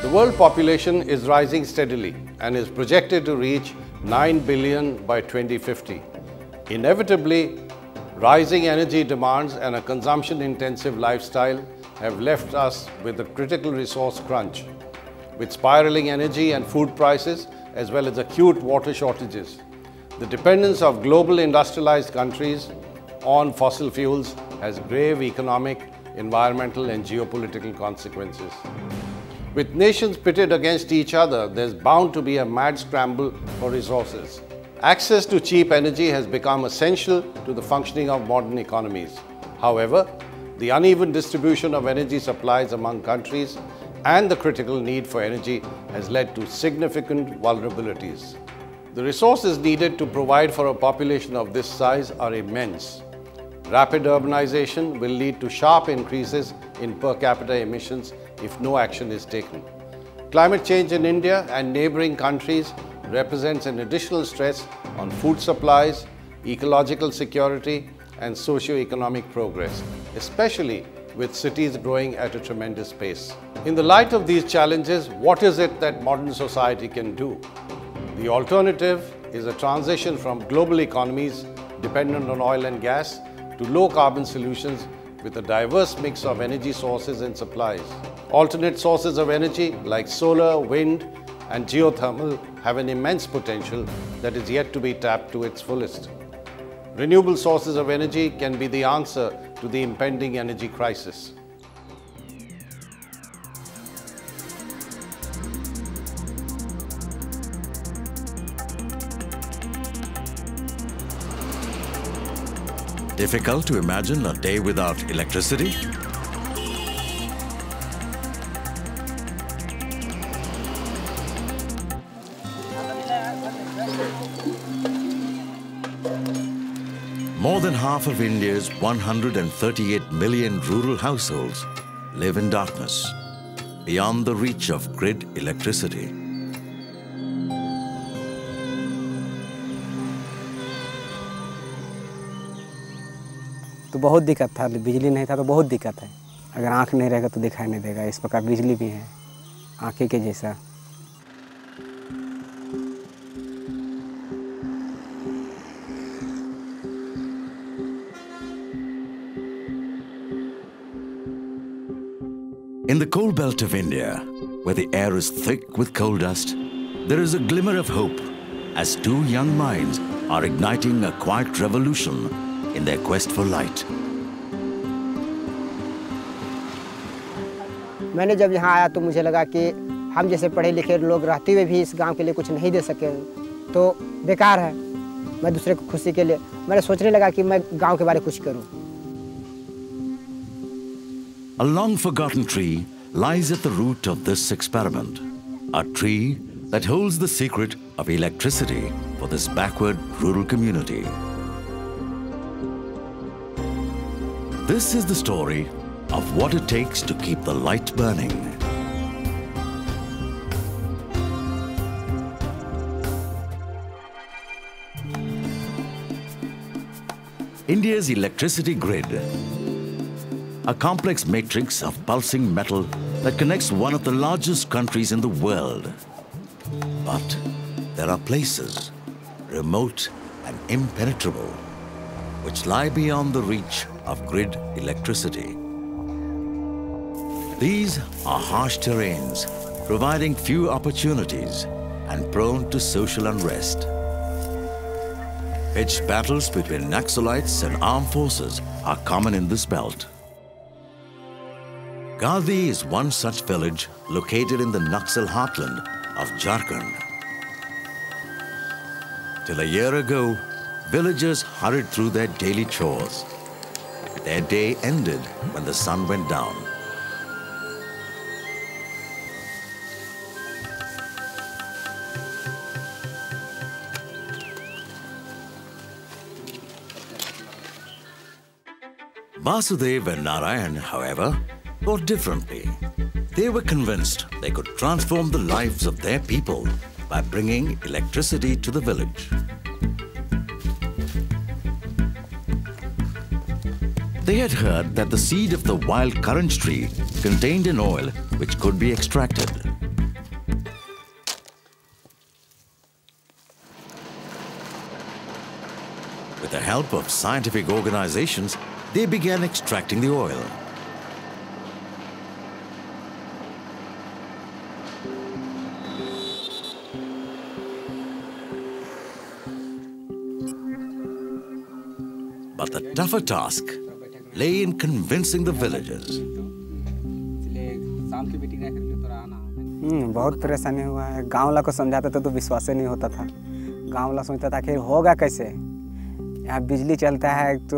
The world population is rising steadily and is projected to reach 9 billion by 2050. Inevitably, rising energy demands and a consumption-intensive lifestyle have left us with a critical resource crunch, with spiraling energy and food prices as well as acute water shortages. The dependence of global industrialized countries on fossil fuels has grave economic, environmental and geopolitical consequences. With nations pitted against each other, there's bound to be a mad scramble for resources. Access to cheap energy has become essential to the functioning of modern economies. However, the uneven distribution of energy supplies among countries and the critical need for energy has led to significant vulnerabilities. The resources needed to provide for a population of this size are immense. Rapid urbanization will lead to sharp increases in per capita emissions if no action is taken. Climate change in India and neighboring countries represents an additional stress on food supplies, ecological security and socio-economic progress, especially with cities growing at a tremendous pace. In the light of these challenges, what is it that modern society can do? The alternative is a transition from global economies dependent on oil and gas to low-carbon solutions with a diverse mix of energy sources and supplies. Alternate sources of energy like solar, wind and geothermal have an immense potential that is yet to be tapped to its fullest. Renewable sources of energy can be the answer to the impending energy crisis. Difficult to imagine a day without electricity? More than half of India's 138 million rural households live in darkness, beyond the reach of grid electricity. तो बहुत दिक्कत था, बिजली नहीं था तो बहुत दिक्कत है। अगर आँख नहीं रहेगा तो दिखाई नहीं देगा, इस प्रकार बिजली भी है, आँखें के जैसा। In the coal belt of India, where the air is thick with coal dust, there is a glimmer of hope as two young minds are igniting a quiet revolution in their quest for light. मैंने जब यहाँ आया तो मुझे लगा कि हम जैसे पढ़े लिखे लोग रहते हुए भी इस गांव के लिए कुछ नहीं दे सके तो बेकार है। मैं दूसरे को खुशी के लिए मैंने सोचने लगा कि मैं गांव के बारे में कुछ करूं। A long forgotten tree lies at the root of this experiment. A tree that holds the secret of electricity for this backward rural community. This is the story of what it takes to keep the light burning. India's electricity grid, a complex matrix of pulsing metal that connects one of the largest countries in the world. But there are places, remote and impenetrable, which lie beyond the reach of grid electricity. These are harsh terrains, providing few opportunities and prone to social unrest. Pitched battles between Naxalites and armed forces are common in this belt. Gandhi is one such village located in the Naxal heartland of Jharkhand. Till a year ago, villagers hurried through their daily chores. Their day ended when the sun went down. Vasudev and Narayan, however, thought differently. They were convinced they could transform the lives of their people by bringing electricity to the village. They had heard that the seed of the wild currant tree contained an oil which could be extracted. With the help of scientific organizations, they began extracting the oil. But the tougher task lay in convincing the villagers. बहुत परेशानी हुआ है। गाँव वाला को समझाते थे तो विश्वास ही नहीं होता था। गाँव वाला सोचता था कि होगा कैसे, यहाँ बिजली चलता है तो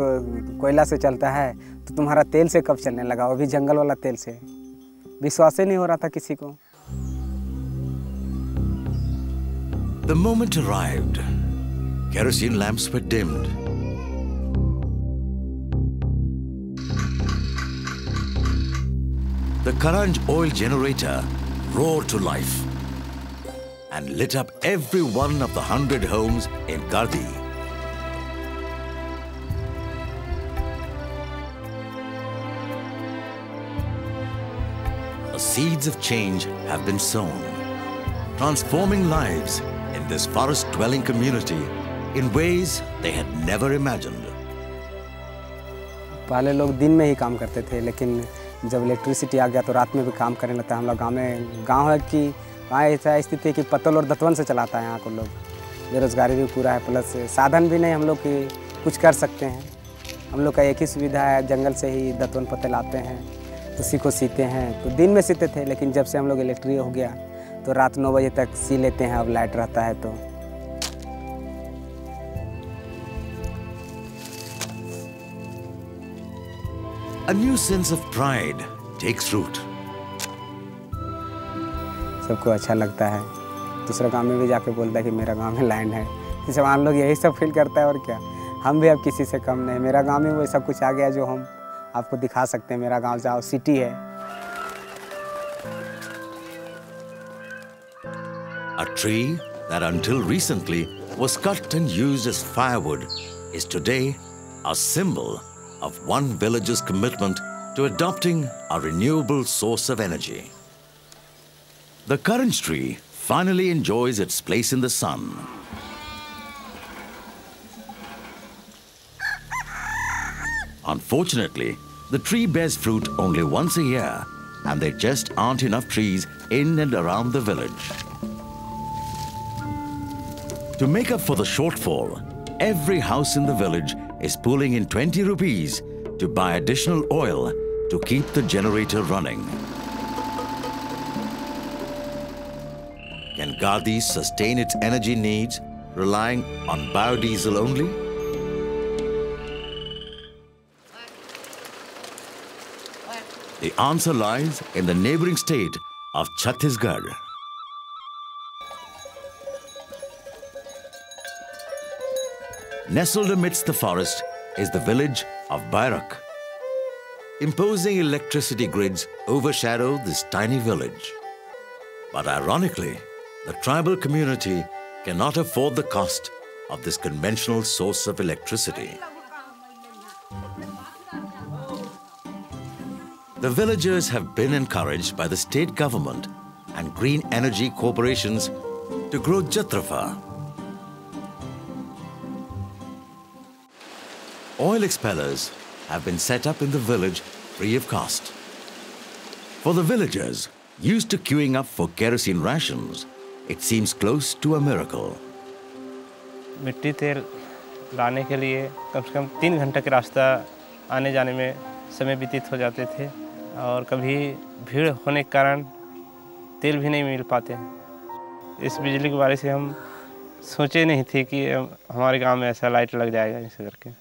कोयला से चलता है, तो तुम्हारा तेल से कब चलने लगा, वो भी जंगल वाला तेल से। विश्वास ही नहीं हो रहा था किसी को। The moment arrived. Kerosene lamps were dimmed. The Karanj oil generator roared to life and lit up every one of the 100 homes in Gardi. The seeds of change have been sown, transforming lives in this forest-dwelling community in ways they had never imagined. पहले लोग दिन में ही काम करते थे, लेकिन जब electricity आ गया तो रात में भी काम करने लगता है। हम लोग गाँव है कि वहाँ ऐसा स्थिति है कि पत्तल और दतवन से चलाता है यहाँ को लोग। बेरोजगारी भी पूरा है, प्लस साधन भी नहीं हम लोग की कुछ कर सकते हैं। हम लोग का एक ही सुविधा है, जंगल से ही दतवन पत्तल आते हैं, उसी को सीते हैं। तो दिन में सीते थे, लेकिन जब से हम लोग इलेक्ट्रिक हो गया तो रात 9 बजे तक सी लेते हैं। अब लाइट रहता है तो A new sense of pride takes root. सबको अच्छा लगता है। दूसरे गांव में भी जाके बोलता है कि मेरा गांव में लाइन है। जब हम लोग यही सब फील करता है, और क्या, हम भी अब किसी से कम नहीं। मेरा गांव में वो सब कुछ आ गया जो हम आपको दिखा सकते हैं। मेरा गांव जाओ सिटी है। A tree that until recently was cut and used as firewood is today a symbol of one village's commitment to adopting a renewable source of energy. The Karanj tree finally enjoys its place in the sun. Unfortunately, the tree bears fruit only once a year, and there just aren't enough trees in and around the village. To make up for the shortfall, every house in the village is pulling in 20 rupees to buy additional oil to keep the generator running. Can Gardi sustain its energy needs relying on biodiesel only? The answer lies in the neighboring state of Chhattisgarh. Nestled amidst the forest is the village of Bairak. Imposing electricity grids overshadow this tiny village. But ironically, the tribal community cannot afford the cost of this conventional source of electricity. The villagers have been encouraged by the state government and green energy corporations to grow jatrafa. Oil expellers have been set up in the village free of cost. For the villagers used to queuing up for kerosene rations, it seems close to a miracle. मिट्टी तेल लाने के लिए कम से कम 3 घंटे का रास्ता आने जाने में समय व्यतीत हो जाते थे, और कभी भीड़ होने के कारण तेल भी नहीं मिल पाते। इस बिजली के बारे से हम सोचे नहीं थे कि हमारे गांव में ऐसा लाइट लग जाएगा ऐसे करके।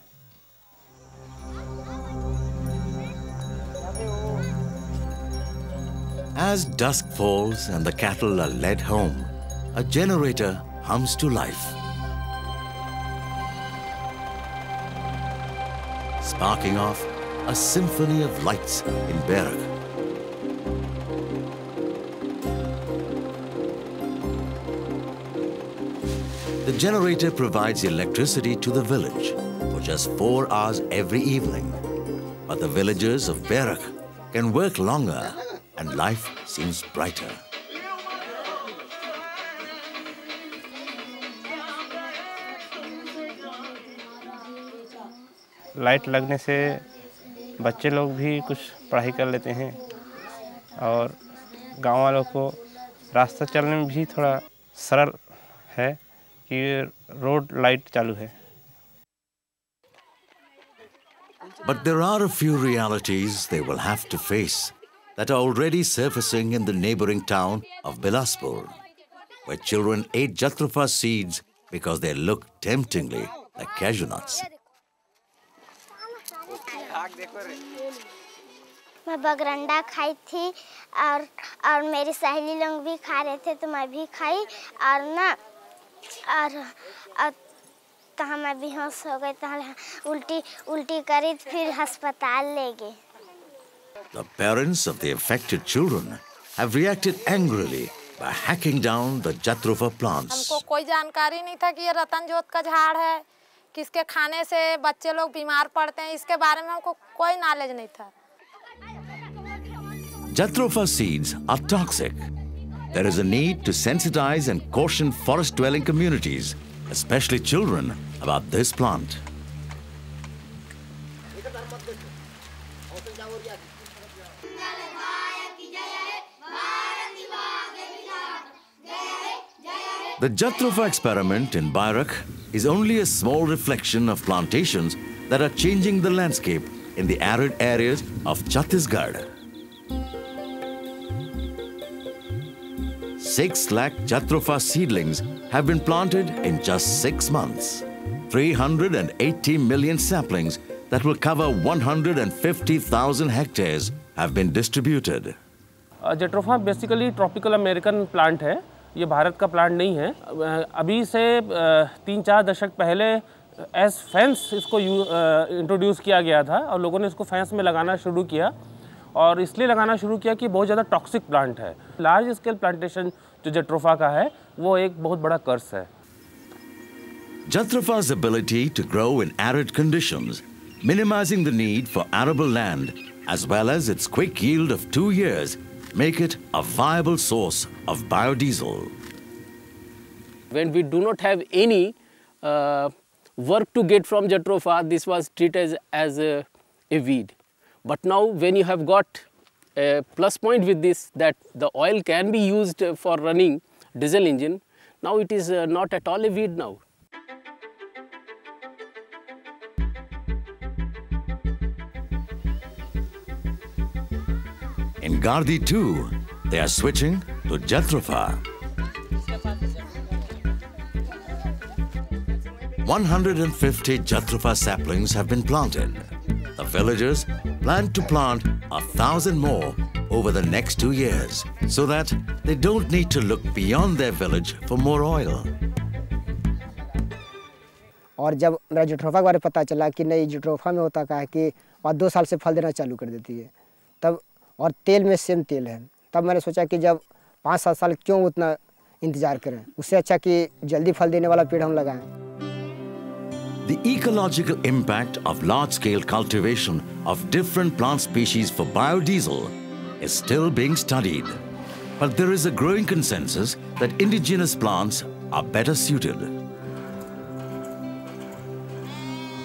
As dusk falls and the cattle are led home, a generator hums to life, sparking off a symphony of lights in Bairak. The generator provides electricity to the village for just 4 hours every evening. But the villagers of Bairak can work longer and life seems brighter. Light लगने से बच्चे लोग भी कुछ पढ़ाई कर लेते हैं और गांव वालों को रास्ता चलने में भी थोड़ा सरल है कि रोड लाइट चालू है। But there are a few realities they will have to face that are already surfacing in the neighboring town of Bilaspur, where children ate jatropha seeds because they look temptingly like cashew nuts. मैं बगरंडा खाई थी और मेरी सहेली लोग भी खा रहे थे तो मैं भी खाई और ना और तो मैं बेहोश हो गई तो उल्टी करी फिर अस्पताल ले गए। The parents of the affected children have reacted angrily by hacking down the jatropha plants. हमको कोई जानकारी नहीं था कि ये रतन जोत का झाड़ है, किसके खाने से बच्चे लोग बीमार पड़ते हैं, इसके बारे में हमको कोई नॉलेज नहीं था। Jatropha seeds are toxic. There is a need to sensitize and caution forest-dwelling communities, especially children, about this plant. The Jatropha experiment in Bairak is only a small reflection of plantations that are changing the landscape in the arid areas of Chhattisgarh. 6 lakh Jatropha seedlings have been planted in just 6 months. 380 million saplings that will cover 150,000 hectares have been distributed. Jatropha basically tropical American plant है, ये भारत का plant नहीं है। अभी से 3-4 दशक पहले as fence इसको इंट्रोड्यूस किया गया था और लोगों ने इसको फेंस में लगाना शुरू किया और इसलिए लगाना शुरू किया कि बहुत ज़्यादा टॉक्सिक प्लांट है। लार्ज स्केल प्लांटेशन जो जट्रोफा का है वो एक बहुत बड़ा कर्स है। Jatropha's ability to grow in arid conditions, minimizing the need for arable land, as well as its quick yield of 2 years, make it a viable source of biodiesel. When we do not have any work to get from jatropha, this was treated as a weed. But now when you have got a plus point with this, that the oil can be used for running diesel engine, now it is not at all a weed now. In Gardi too, they are switching to Jatropha. 150 Jatropha saplings have been planted. The villagers plan to plant 1,000 more over the next 2 years so that they don't need to look beyond their village for more oil. और जब मेरा jatropha के बारे में पता चला कि नहीं जट्रोफा में होता क्या है कि और 2 साल से फल देना चालू कर देती है, तब और तेल में सेम तेल है, तब मैंने सोचा कि जब 5-7 साल क्यों उतना इंतजार करें, उससे अच्छा कि जल्दी फल देने वाला पेड़ हम लगाएं। The ecological impact of large-scale cultivation of different plant species for biodiesel is still being studied, but there is a growing consensus that indigenous plants are better suited.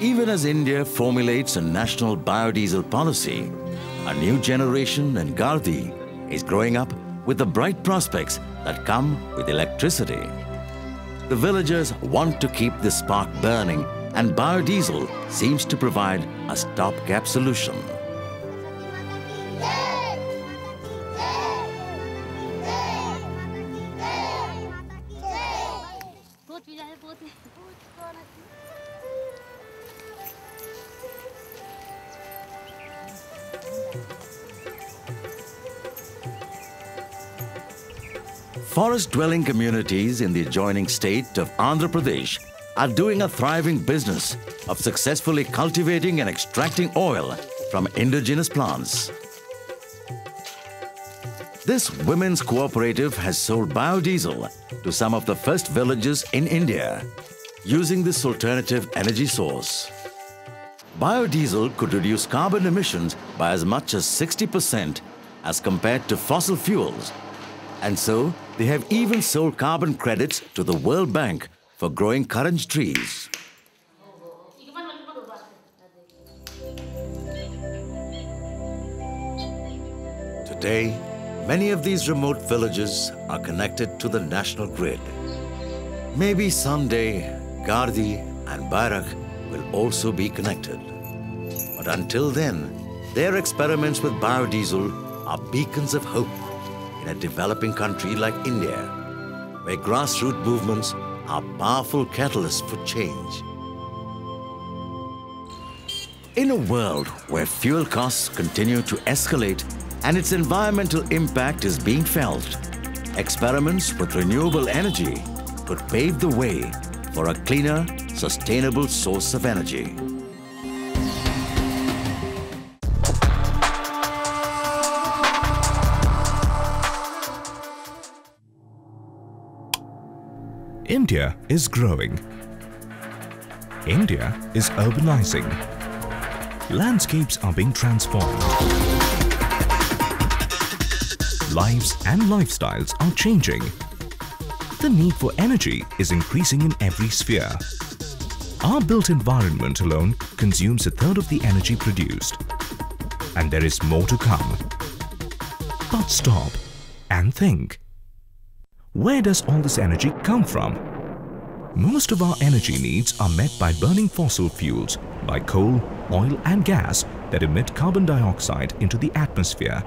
Even as India formulates a national biodiesel policy, a new generation in Gardi is growing up with the bright prospects that come with electricity. The villagers want to keep the spark burning, and biodiesel seems to provide a stopgap solution. Forest-dwelling communities in the adjoining state of Andhra Pradesh are doing a thriving business of successfully cultivating and extracting oil from indigenous plants. This women's cooperative has sold biodiesel to some of the first villages in India using this alternative energy source. Biodiesel could reduce carbon emissions by as much as 60% as compared to fossil fuels. And so, they have even sold carbon credits to the World Bank for growing currant trees. Today, many of these remote villages are connected to the national grid. Maybe someday, Gardi and Bairak will also be connected. But until then, their experiments with biodiesel are beacons of hope in a developing country like India, where grassroots movements are powerful catalysts for change. In a world where fuel costs continue to escalate and its environmental impact is being felt, experiments with renewable energy could pave the way for a cleaner, sustainable source of energy. India is growing. India is urbanizing. Landscapes are being transformed. Lives and lifestyles are changing. The need for energy is increasing in every sphere. Our built environment alone consumes a third of the energy produced. And there is more to come. But stop and think. Where does all this energy come from? Most of our energy needs are met by burning fossil fuels like coal, oil and gas that emit carbon dioxide into the atmosphere,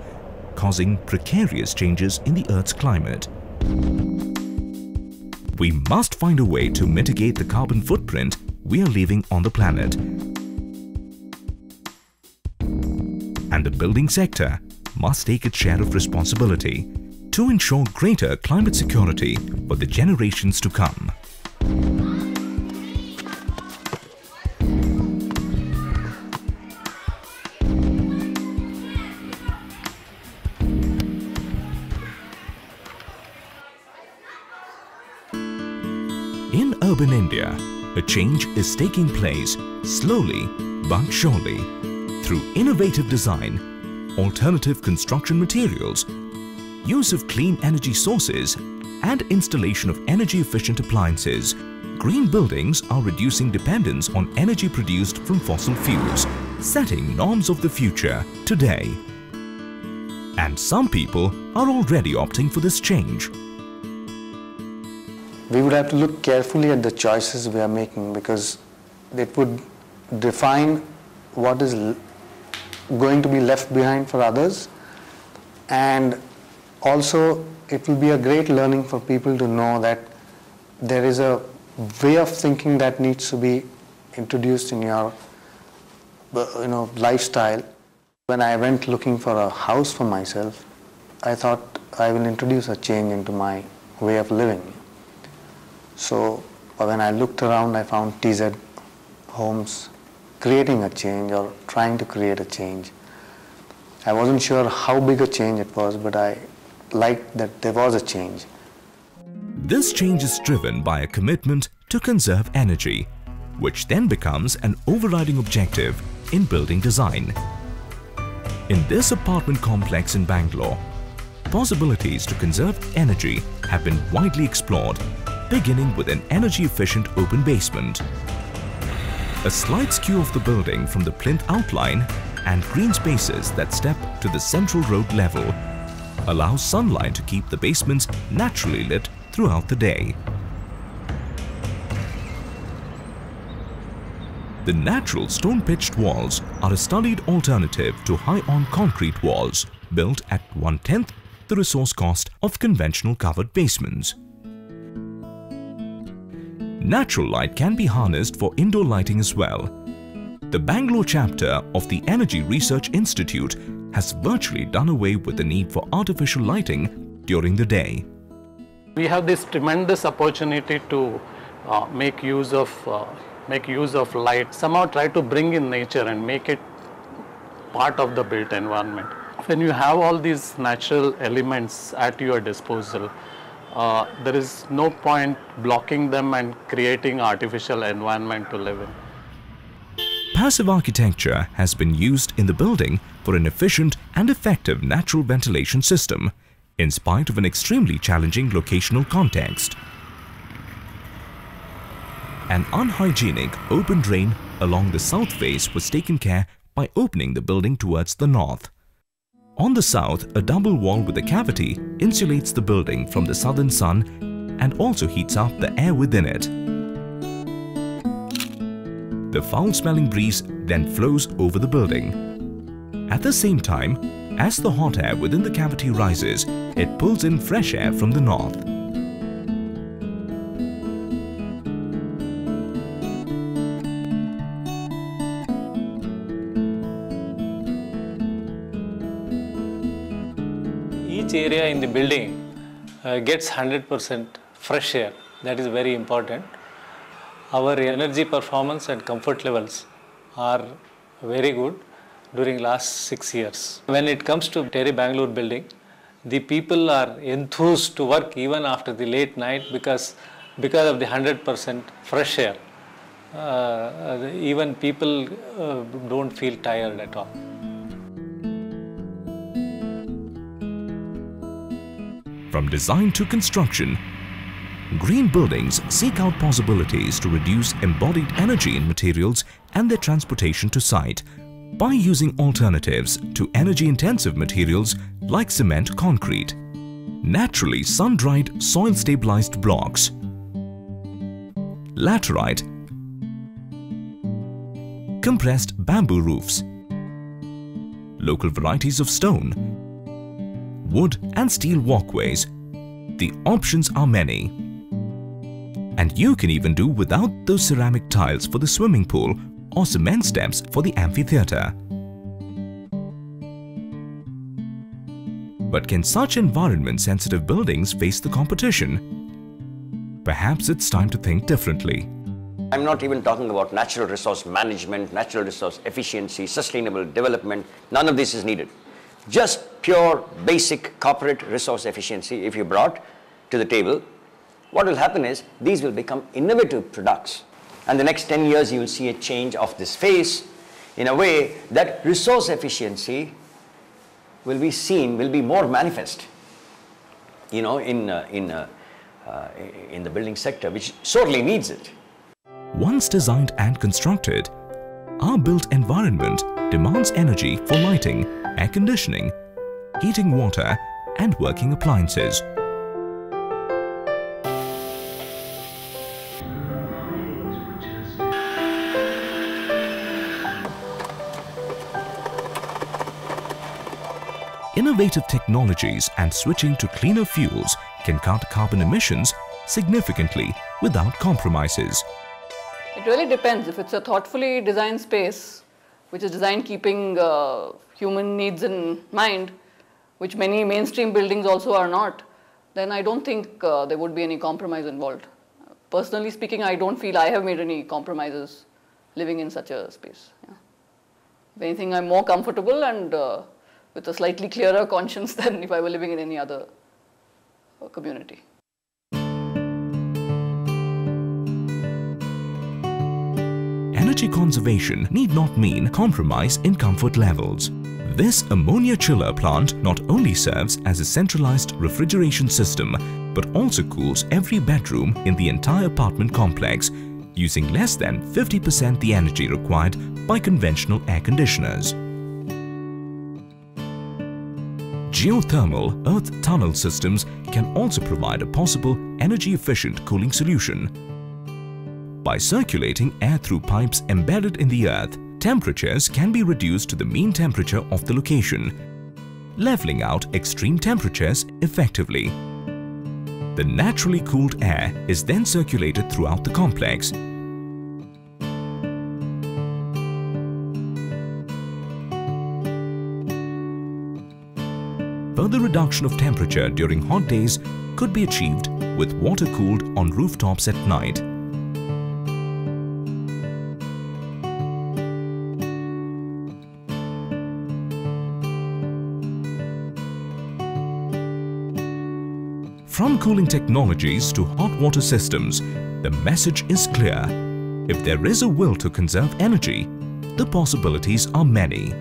causing precarious changes in the Earth's climate. We must find a way to mitigate the carbon footprint we are leaving on the planet. And the building sector must take its share of responsibility to ensure greater climate security for the generations to come. In urban India, a change is taking place slowly but surely through innovative design, alternative construction materials, use of clean energy sources and installation of energy-efficient appliances. Green buildings are reducing dependence on energy produced from fossil fuels, setting norms of the future today. And some people are already opting for this change. We would have to look carefully at the choices we are making, because it would define what is going to be left behind for others, and also it will be a great learning for people to know that there is a way of thinking that needs to be introduced in your lifestyle. When I went looking for a house for myself, I thought I will introduce a change into my way of living. So when I looked around, I found TZ Homes creating a change or trying to create a change. I wasn't sure how big a change it was, but I liked that there was a change. This change is driven by a commitment to conserve energy, which then becomes an overriding objective in building design. In this apartment complex in Bangalore, possibilities to conserve energy have been widely explored, beginning with an energy-efficient open basement. A slight skew of the building from the plinth outline and green spaces that step to the central road level allows sunlight to keep the basements naturally lit throughout the day. The natural stone-pitched walls are a studied alternative to high-on concrete walls built at 1/10 the resource cost of conventional covered basements. Natural light can be harnessed for indoor lighting as well. The Bangalore chapter of the Energy Research Institute has virtually done away with the need for artificial lighting during the day. We have this tremendous opportunity to make use of light, somehow try to bring in nature and make it part of the built environment. When you have all these natural elements at your disposal, there is no point blocking them and creating artificial environment to live in. Passive architecture has been used in the building for an efficient and effective natural ventilation system, in spite of an extremely challenging locational context. An unhygienic open drain along the south face was taken care by opening the building towards the north. On the south, a double wall with a cavity insulates the building from the southern sun and also heats up the air within it. The foul-smelling breeze then flows over the building. At the same time, as the hot air within the cavity rises, it pulls in fresh air from the north. Each area in the building gets 100% fresh air. That is very important. Our energy performance and comfort levels are very good during last 6 years. When it comes to Terry Bangalore building, the people are enthused to work even after the late night because of the 100% fresh air. Even people don't feel tired at all. From design to construction, green buildings seek out possibilities to reduce embodied energy in materials and their transportation to site by using alternatives to energy-intensive materials like cement concrete, naturally sun-dried soil-stabilized blocks, laterite, compressed bamboo roofs, local varieties of stone, wood and steel walkways. The options are many. And you can even do without those ceramic tiles for the swimming pool or cement steps for the amphitheatre. But can such environment-sensitive buildings face the competition? Perhaps it's time to think differently. I'm not even talking about natural resource management, natural resource efficiency, sustainable development. None of this is needed. Just pure, basic corporate resource efficiency, if you brought to the table, what will happen is these will become innovative products. And the next 10 years, you will see a change of this face in a way that resource efficiency will be seen, will be more manifest, you know, in the building sector, which sorely needs it. Once designed and constructed, our built environment demands energy for lighting, air conditioning, heating water, and working appliances. Innovative technologies and switching to cleaner fuels can cut carbon emissions significantly without compromises. It really depends. If it's a thoughtfully designed space, which is designed keeping human needs in mind, which many mainstream buildings also are not, then I don't think there would be any compromise involved. Personally speaking, I don't feel I have made any compromises living in such a space. Yeah. If anything, I'm more comfortable and with a slightly clearer conscience than if I were living in any other community. Energy conservation need not mean compromise in comfort levels. This ammonia chiller plant not only serves as a centralized refrigeration system, but also cools every bedroom in the entire apartment complex, using less than 50% the energy required by conventional air conditioners. Geothermal earth tunnel systems can also provide a possible energy-efficient cooling solution. By circulating air through pipes embedded in the earth, temperatures can be reduced to the mean temperature of the location, leveling out extreme temperatures effectively. The naturally cooled air is then circulated throughout the complex. Further reduction of temperature during hot days could be achieved with water cooled on rooftops at night. From cooling technologies to hot water systems, the message is clear. If there is a will to conserve energy, the possibilities are many,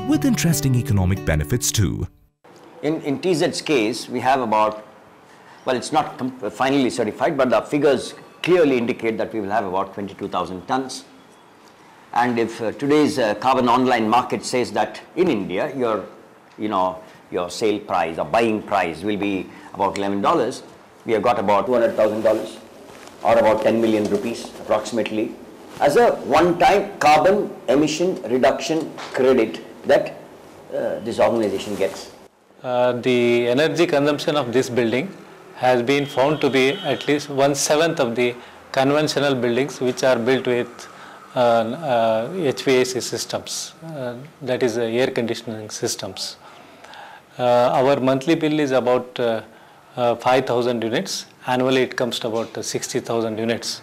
with interesting economic benefits too. In TZ's case, we have about, well, it's not finally certified, but the figures clearly indicate that we will have about 22,000 tons. And if today's carbon online market says that in India, your your sale price or buying price will be about $11, we have got about $200,000 or about 10 million rupees approximately as a one-time carbon emission reduction credit that this organization gets. The energy consumption of this building has been found to be at least 1/7 of the conventional buildings which are built with HVAC systems, that is air conditioning systems. Our monthly bill is about 5,000 units. Annually it comes to about 60,000 units.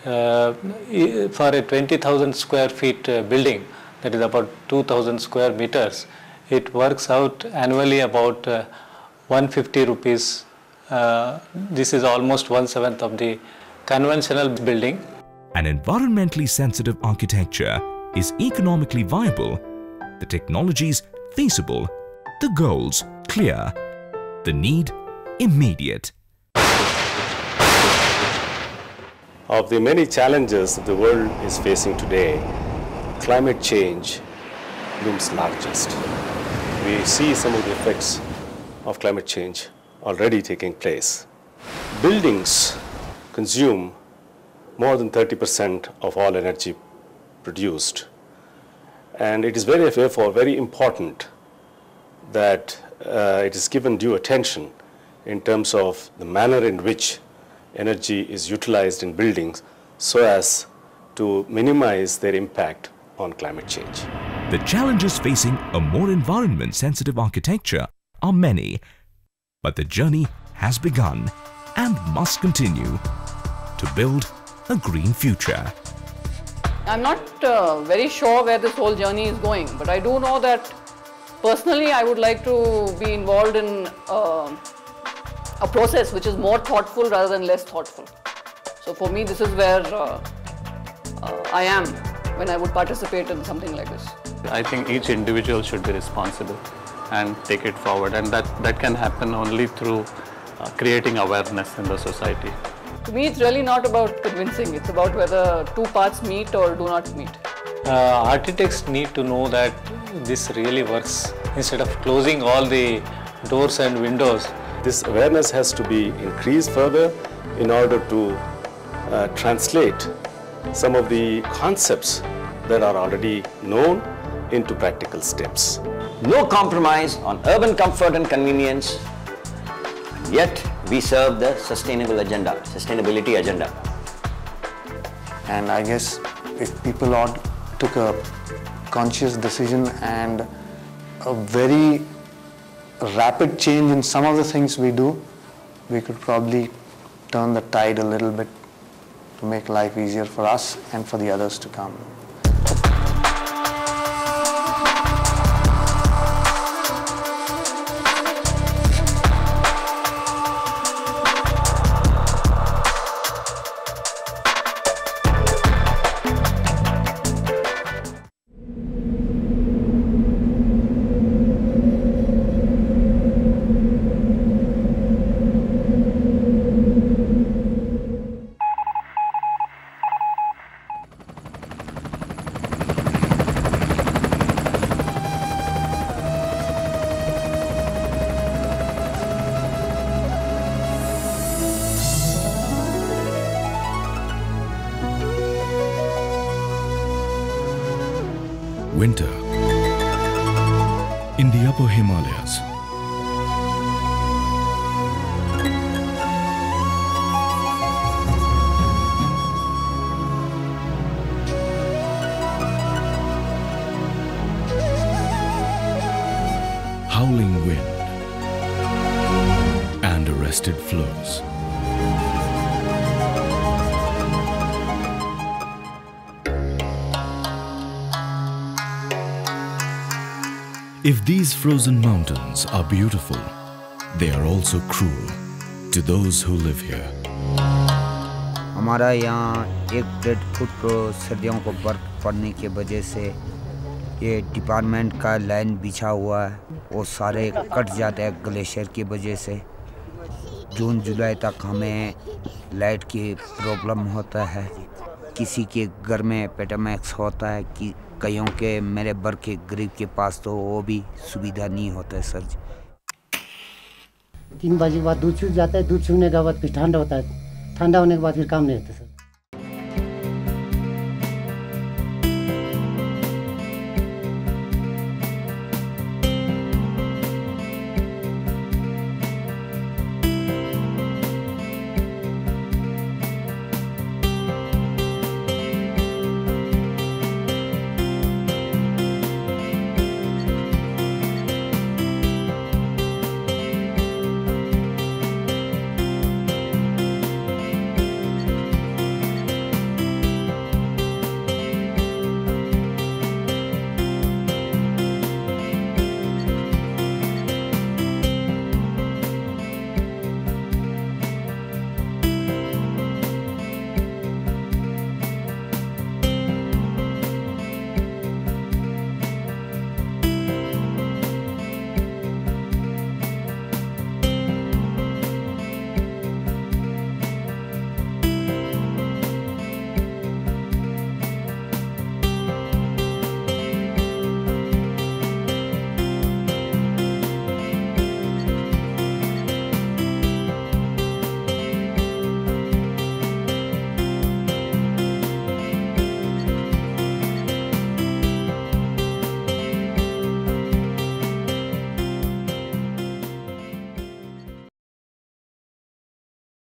For a 20,000 square feet building, that is about 2,000 square meters, it works out annually about 150 rupees. This is almost 1/7 of the conventional building. An environmentally sensitive architecture is economically viable, the technologies feasible, the goals clear, the need immediate. Of the many challenges that the world is facing today, climate change looms largest. We see some of the effects of climate change already taking place. Buildings consume more than 30% of all energy produced. And it is therefore very important that it is given due attention in terms of the manner in which energy is utilized in buildings so as to minimize their impact on climate change. The challenges facing a more environment-sensitive architecture are many, but the journey has begun and must continue to build a green future. I'm not very sure where this whole journey is going, but I do know that personally I would like to be involved in a process which is more thoughtful rather than less thoughtful. So for me, this is where I am when I would participate in something like this. I think each individual should be responsible and take it forward, and that can happen only through creating awareness in the society. To me, it's really not about convincing, it's about whether two paths meet or do not meet. Architects need to know that this really works instead of closing all the doors and windows. This awareness has to be increased further in order to translate some of the concepts that are already known into practical steps. No compromise on urban comfort and convenience, yet we serve the sustainability agenda. And I guess if people took a conscious decision and a very rapid change in some of the things we do, we could probably turn the tide a little bit to make life easier for us and for the others to come. Winter in the upper Himalayas. Howling wind and arrested flows. If these frozen mountains are beautiful, they are also cruel to those who live here. हमारा यहाँ 1 foot सर्दियों को बर्फ पड़ने की वजह से ये डिपार्टमेंट का लाइन बिछा हुआ है, वो सारे कट जाते हैं ग्लेशियर की वजह से। जून जुलाई तक हमें लाइट की प्रॉब्लम होता है किसी के घर में पेटामैक्स होता है कि कईयों के मेरे वर्ग के गरीब के पास तो वो भी सुविधा नहीं होता है सर जी। 3 बजे के बाद दूध सूख जाता है, दूध सूखने के बाद फिर ठंडा होता है, ठंडा होने के बाद फिर काम नहीं होता सर।